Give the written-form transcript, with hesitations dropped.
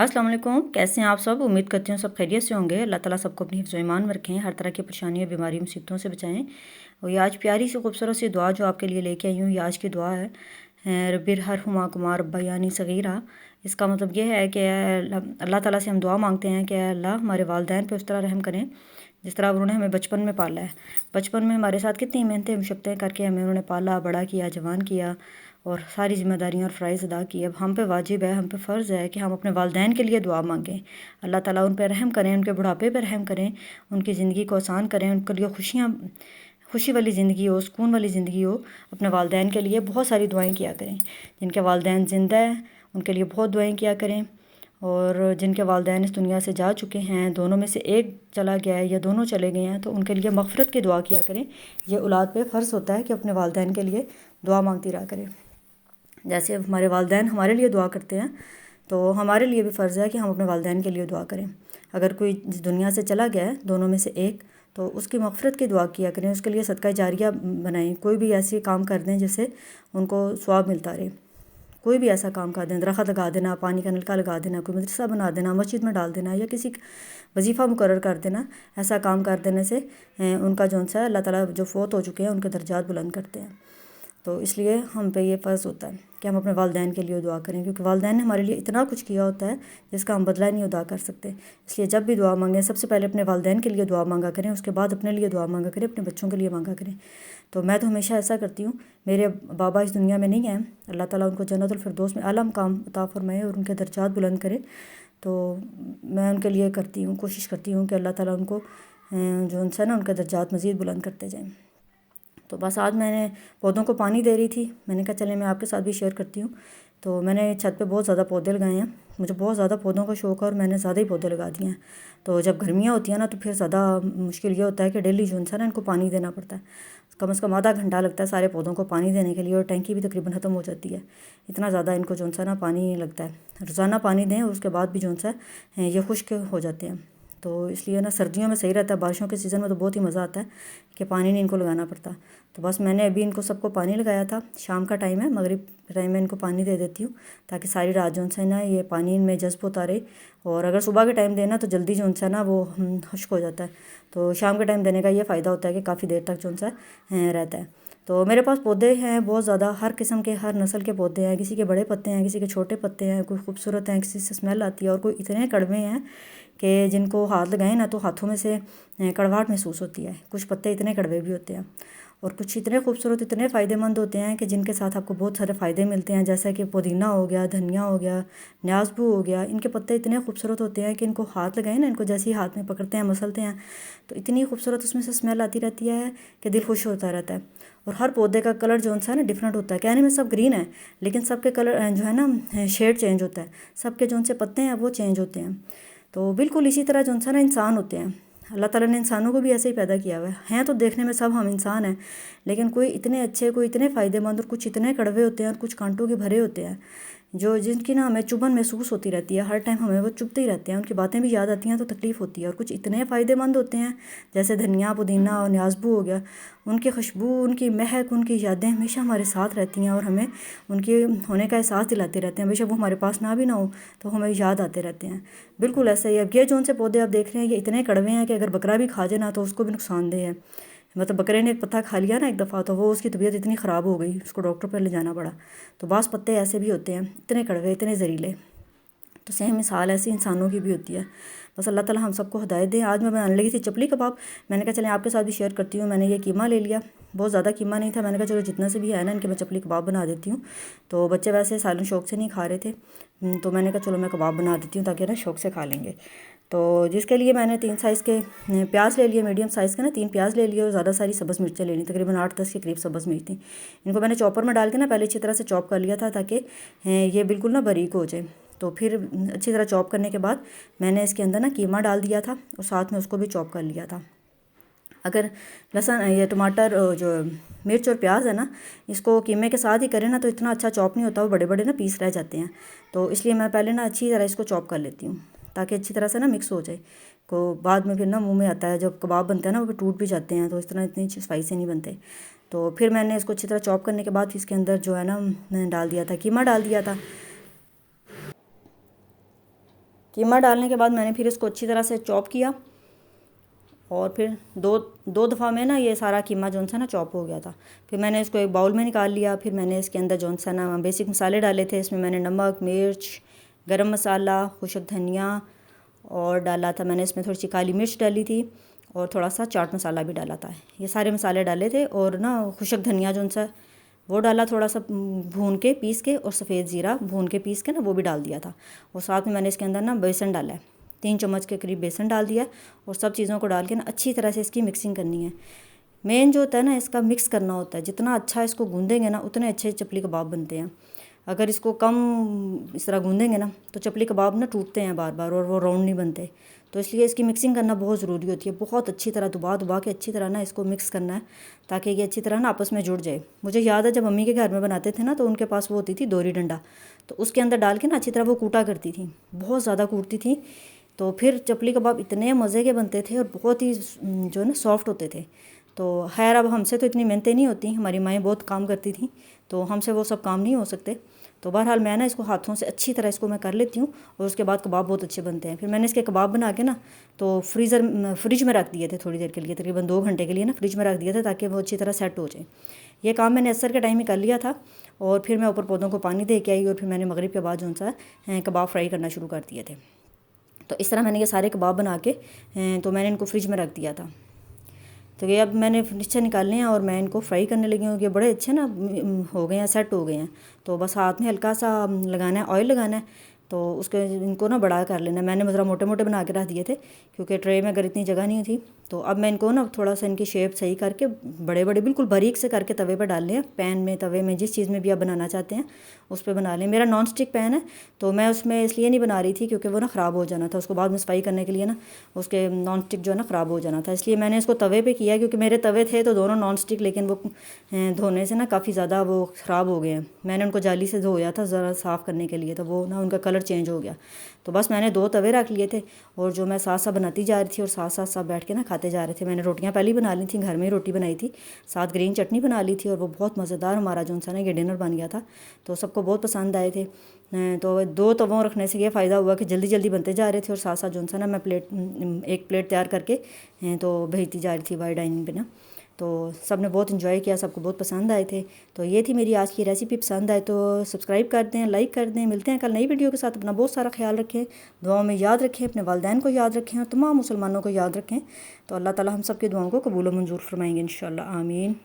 अस्सलाम वालेकुम। कैसे हैं आप सब? उम्मीद करती हूँ सब खैरियत से होंगे। अल्लाह ताला सबको अपनी हिफ्ज़ व ईमान में रखें, हर तरह की परेशानियों बीमारी मुसीबतों से बचाएं। और ये आज प्यारी सी खूबसूरत सी दुआ जो आपके लिए लेके आई हूँ, ये आज की दुआ है। रब्बिर हरहुमा कमा रब्बयानी सगीरा। इसका मतलब ये है कि अल्लाह ताला से हम दुआ मांगते हैं कि अल्लाह हमारे वालिदैन पर उस तरह रहम करें जिस तरह उन्होंने हमें बचपन में पाला है। बचपन में हमारे साथ कितनी मेहनतें मुशक्क़तें करके हमें उन्होंने पाला, बड़ा किया, जवान किया और सारी ज़िम्मेदारियाँ और फ़राइज़ अदा किए। अब हम पे वाजिब है, हम पे फ़र्ज़ है कि हम अपने वालिदैन के लिए दुआ मांगें। अल्लाह ताला उन पर रहम करें, उनके बुढ़ापे पर रहम करें, उनकी ज़िंदगी को आसान करें, उनके लिए खुशी वाली ज़िंदगी हो, सुकून वाली ज़िंदगी हो। अपने वालिदैन के लिए बहुत सारी दुआएँ किया करें। जिनके वालिदैन ज़िंदा हैं उनके लिए बहुत दुआएँ किया करें, और जिनके वालिदैन इस दुनिया से जा चुके हैं, दोनों में से एक चला गया है या दोनों चले गए हैं, तो उनके लिए मग़फ़िरत की दुआ किया करें। ये औलाद पे फ़र्ज़ होता है कि अपने वालिदैन के लिए दुआ मांगती रहा करें। जैसे हमारे वालिदैन हमारे लिए दुआ करते हैं, तो हमारे लिए भी फ़र्ज़ है कि हम अपने वालिदैन के लिए दुआ करें। अगर कोई इस दुनिया से चला गया है, दोनों में से एक, तो उसकी मग़फ़िरत की दुआ किया करें, उसके लिए सदका जारिया बनाएं। कोई भी ऐसी काम कर दें जिससे उनको सवाब मिलता रहे। कोई भी ऐसा काम कर दें, दरख्त लगा देना, पानी का नलका लगा देना, कोई मदरसा बना देना, मस्जिद में डाल देना, या किसी वजीफ़ा मुकर्रर कर देना। ऐसा काम कर देने से उनका जौन सा अल्लाह ताला जो फ़ौत हो चुके हैं उनके दर्जात बुलंद करते हैं। तो इसलिए हम पे ये फ़र्ज़ होता है कि हम अपने वालिदैन के लिए दुआ करें, क्योंकि वालिदैन ने हमारे लिए इतना कुछ किया होता है जिसका हम बदला नहीं अदा कर सकते। इसलिए जब भी दुआ मांगें, सबसे पहले अपने वालिदैन के लिए दुआ मांगा करें, उसके बाद अपने लिए दुआ मांगा करें, अपने बच्चों के लिए मांगा करें। तो मैं तो हमेशा ऐसा करती हूँ। मेरे बाबा इस दुनिया में नहीं हैं, अल्लाह ताला उनको जन्नतुल फिरदौस में आला मकाम अता फ़रमाए और उनके दर्जात बुलंद करे। तो मैं उनके लिए करती हूँ, कोशिश करती हूँ कि अल्लाह ताला उनको जो उनसे ना उनके दर्जात मज़ीद बुलंद करते जाएँ। तो बस आज मैंने पौधों को पानी दे रही थी, मैंने कहा चले मैं आपके साथ भी शेयर करती हूँ। तो मैंने छत पे बहुत ज़्यादा पौधे लगाए हैं। मुझे बहुत ज़्यादा पौधों का शौक़ है और मैंने ज़्यादा ही पौधे लगा दिए हैं। तो जब गर्मियाँ होती हैं ना, तो फिर ज़्यादा मुश्किल ये होता है कि डेली जो है ना इनको पानी देना पड़ता है। कम से कम आधा घंटा लगता है सारे पौधों को पानी देने के लिए, और टैंकी भी तकरीबन ख़त्म हो जाती है। इतना ज़्यादा इनको जो सा ना पानी लगता है। रोज़ाना पानी दें और उसके बाद भी जो सा ये खुश्क हो जाते हैं। तो इसलिए ना सर्दियों में सही रहता है, बारिशों के सीज़न में तो बहुत ही मज़ा आता है कि पानी नहीं इनको लगाना पड़ता। तो बस मैंने अभी इनको सबको पानी लगाया था। शाम का टाइम है, मगरिब टाइम में इनको पानी दे देती हूँ ताकि सारी रात जो है ना ये पानी इनमें जज़्ब होता रहे। और अगर सुबह के टाइम देना तो जल्दी जो है ना वो खुश्क हो जाता है। तो शाम के टाइम देने का ये फ़ायदा होता है कि काफ़ी देर तक जो है रहता है। तो मेरे पास पौधे हैं बहुत ज़्यादा, हर किस्म के, हर नस्ल के पौधे हैं। किसी के बड़े पत्ते हैं, किसी के छोटे पत्ते हैं, कोई खूबसूरत हैं, किसी से स्मेल आती है, और कोई इतने कड़वे हैं कि जिनको हाथ लगाएं ना तो हाथों में से कड़वाहट महसूस होती है। कुछ पत्ते इतने कड़वे भी होते हैं, और कुछ इतने खूबसूरत, इतने फ़ायदेमंद होते हैं कि जिनके साथ आपको बहुत सारे फ़ायदे मिलते हैं। जैसा कि पुदीना हो गया, धनिया हो गया, न्याज़बू हो गया। इनके पत्ते इतने खूबसूरत होते हैं कि इनको हाथ लगाएं ना, इनको जैसे ही हाथ में पकड़ते हैं, मसलते हैं, तो इतनी खूबसूरत उसमें से स्मेल आती रहती है कि दिल खुश होता रहता है। और हर पौधे का कलर जो है ना डिफरेंट होता है। कहने में सब ग्रीन है, लेकिन सबके कलर जो है ना शेड चेंज होता है। सबके जो से पत्ते हैं वो चेंज होते हैं। तो बिल्कुल इसी तरह जो है ना इंसान होते हैं। अल्लाह ताला ने इंसानों को भी ऐसे ही पैदा किया हुआ है। हैं तो देखने में सब हम इंसान हैं, लेकिन कोई इतने अच्छे, कोई इतने फ़ायदेमंद, और कुछ इतने कड़वे होते हैं, और कुछ कांटों के भरे होते हैं, जो जिनकी ना हमें चुभन महसूस होती रहती है। हर टाइम हमें वो चुभते ही रहते हैं, उनकी बातें भी याद आती हैं तो तकलीफ़ होती है। और कुछ इतने फ़ायदेमंद होते हैं जैसे धनिया, पुदीना और न्याज़बू हो गया। उनकी खुशबू, उनकी महक, उनकी यादें हमेशा हमारे साथ रहती हैं और हमें उनके होने का एहसास दिलाते रहते हैं। बेशक वो हमारे पास ना भी ना हो तो हमें याद आते रहते हैं। बिल्कुल ऐसा ही। अब ये जो से पौधे आप देख रहे हैं, ये इतने कड़वे हैं कि अगर बकरा भी खा जाए ना तो उसको भी नुकसानदेह है। मतलब बकरे ने एक पत्ता खा लिया ना एक दफ़ा, तो वो उसकी तबीयत इतनी ख़राब हो गई, उसको डॉक्टर पर ले जाना पड़ा। तो बास पत्ते ऐसे भी होते हैं, इतने कड़वे, इतने ज़हरीले। तो सेम मिसाल ऐसी इंसानों की भी होती है। बस अल्लाह ताला हम सबको हिदायत दें। आज मैं बनाने लगी थी चपली कबाब। मैंने कहा चलें आपके साथ भी शेयर करती हूँ। मैंने ये कीमा ले लिया, बहुत ज़्यादा कीमा नहीं था। मैंने कहा चलो जितना से भी है ना इनके मैं चपली कबाब बना देती हूँ। तो बच्चे वैसे सालन शौक से नहीं खा रहे थे, तो मैंने कहा चलो मैं कबाब बना देती हूँ ताकि ना शौक से खा लेंगे। तो जिसके लिए मैंने 3 साइज़ के प्याज ले लिए, मीडियम साइज़ के ना 3 प्याज ले लिए, और ज़्यादा सारी सब्ज़ मिर्चें ले ली, तकरीबन 8-10 के करीब सब्ज़ मिर्च थी। इनको मैंने चॉपर में डाल के ना पहले अच्छी तरह से चॉप कर लिया था ताकि ये बिल्कुल ना बारीक हो जाए। तो फिर अच्छी तरह चॉप करने के बाद मैंने इसके अंदर ना कीमा डाल दिया था और साथ में उसको भी चॉप कर लिया था। अगर लहसुन, ये टमाटर, जो मिर्च और प्याज है ना, इसको कीमे के साथ ही करें ना तो इतना अच्छा चॉप नहीं होता, वो बड़े बड़े ना पीस रह जाते हैं। तो इसलिए मैं पहले ना अच्छी तरह इसको चॉप कर लेती हूँ ताकि अच्छी तरह से ना मिक्स हो जाए। को बाद में फिर ना मुंह में आता है, जब कबाब बनते हैं ना वो टूट भी जाते हैं, तो इस तरह इतनी स्पाइसी नहीं बनते। तो फिर मैंने इसको अच्छी तरह चॉप करने के बाद इसके अंदर जो है ना मैंने डाल दिया था, कीमा डाल दिया था। कीमा डालने के बाद मैंने फिर इसको अच्छी तरह से चॉप किया और फिर दो दफ़ा में ना ये सारा कीमा जो सा ना चॉप हो गया था। फिर मैंने इसको एक बाउल में निकाल लिया। फिर मैंने इसके अंदर जो सा ना बेसिक मसाले डाले थे। इसमें मैंने नमक, मिर्च, गरम मसाला, खुशक धनिया और डाला था मैंने इसमें थोड़ी सी काली मिर्च डाली थी और थोड़ा सा चाट मसाला भी डाला था। ये सारे मसाले डाले थे और ना खुशक धनिया जो सा वो डाला थोड़ा सा भून के पीस के, और सफ़ेद ज़ीरा भून के पीस के ना वो भी डाल दिया था। और साथ में मैंने इसके अंदर ना बेसन डाला है, 3 चम्मच के करीब बेसन डाल दिया और सब चीज़ों को डाल के ना अच्छी तरह से इसकी मिक्सिंग करनी है। मेन जो होता है ना इसका मिक्स करना होता है। जितना अच्छा इसको गूँधेंगे ना उतने अच्छे चपली कबाब बनते हैं। अगर इसको कम इस तरह गूँधेंगे ना तो चपली कबाब ना टूटते हैं बार बार और वो राउंड नहीं बनते। तो इसलिए इसकी मिक्सिंग करना बहुत ज़रूरी होती है। बहुत अच्छी तरह दबा के अच्छी तरह ना इसको मिक्स करना है ताकि ये अच्छी तरह ना आपस में जुड़ जाए। मुझे याद है जब मम्मी के घर में बनाते थे ना तो उनके पास वो होती थी दोरी डंडा, तो उसके अंदर डाल के ना अच्छी तरह वो कूटा करती थी, बहुत ज़्यादा कूटती थी। तो फिर चपली कबाब इतने मज़े के बनते थे और बहुत ही जो है ना सॉफ्ट होते थे। तो खैर अब हमसे तो इतनी मेहनतें नहीं होती, हमारी माएँ बहुत काम करती थी तो हमसे वो सब काम नहीं हो सकते। तो बहरहाल मैं ना इसको हाथों से अच्छी तरह इसको मैं कर लेती हूँ और उसके बाद कबाब बहुत अच्छे बनते हैं। फिर मैंने इसके कबाब बना के ना तो फ्रिज में रख दिए थे थोड़ी देर के लिए, तकरीबन 2 घंटे के लिए ना फ्रिज में रख दिया था ताकि वो अच्छी तरह सेट हो जाए। ये काम मैंने असर के टाइम ही कर लिया था और फिर मैं ऊपर पौधों को पानी दे के आई और फिर मैंने मगरिब के बाद जो सा कबाब फ्राई करना शुरू कर दिए थे। तो इस तरह मैंने ये सारे कबाब बना के तो मैंने इनको फ्रिज में रख दिया था। तो ये अब मैंने नीचे निकालने हैं और मैं इनको फ्राई करने लगी हूँ। ये बड़े अच्छे ना हो गए हैं, सेट हो गए हैं। तो बस हाथ में हल्का सा लगाना है, ऑयल लगाना है तो उसके इनको ना बड़ा कर लेना है। मैंने ज़रा मोटे मोटे बना के रख दिए थे क्योंकि ट्रे में अगर इतनी जगह नहीं थी। तो अब मैं इनको ना थोड़ा सा इनकी शेप सही करके बड़े बड़े बिल्कुल बारीक से करके तवे पर डाल लें। पैन में, तवे में, जिस चीज़ में भी आप बनाना चाहते हैं उस पर बना लें। मेरा नॉन स्टिक पैन है तो मैं उसमें इसलिए नहीं बना रही थी क्योंकि वो ना ख़राब हो जाना था, उसको बाद में सफाई करने के लिए ना उसके नॉन स्टिक जो है ना ख़राब हो जाना था, इसलिए मैंने इसको तवे पे किया। क्योंकि मेरे तवे थे तो दोनों नॉन स्टिक, लेकिन वो धोने से ना काफ़ी ज़्यादा वो ख़राब हो गए हैं। मैंने उनको जाली से धोया था ज़रा साफ़ करने के लिए, तो वो ना उनका कलर चेंज हो गया। तो बस मैंने 2 तवे रख लिए थे और जो मैं साथ साथ बनाती जा रही थी और साथ साथ सब बैठ के ना खाते जा रहे थे। मैंने रोटियां पहले ही बना ली थी, घर में ही रोटी बनाई थी, साथ ग्रीन चटनी बना ली थी और वो बहुत मज़ेदार हमारा जो सा ना ये डिनर बन गया था। तो सबको बहुत पसंद आए थे। तो 2 तवों रखने से ये फ़ायदा हुआ कि जल्दी जल्दी बनते जा रहे थे और साथ साथ जो सा ना मैं एक प्लेट तैयार करके तो भेजती जा रही थी वाइड डाइनिंग पे ना। तो सब ने बहुत इन्जॉय किया, सबको बहुत पसंद आए थे। तो ये थी मेरी आज की रेसिपी। पसंद आए तो सब्सक्राइब कर दें, लाइक कर दें। मिलते हैं कल नई वीडियो के साथ। अपना बहुत सारा ख्याल रखें, दुआओं में याद रखें, अपने वालिदैन को याद रखें और तमाम मुसलमानों को याद रखें। तो अल्लाह ताला हम सब की दुआओं को कबूल व मंजूर फरमाएंगे इंशाअल्लाह, आमीन।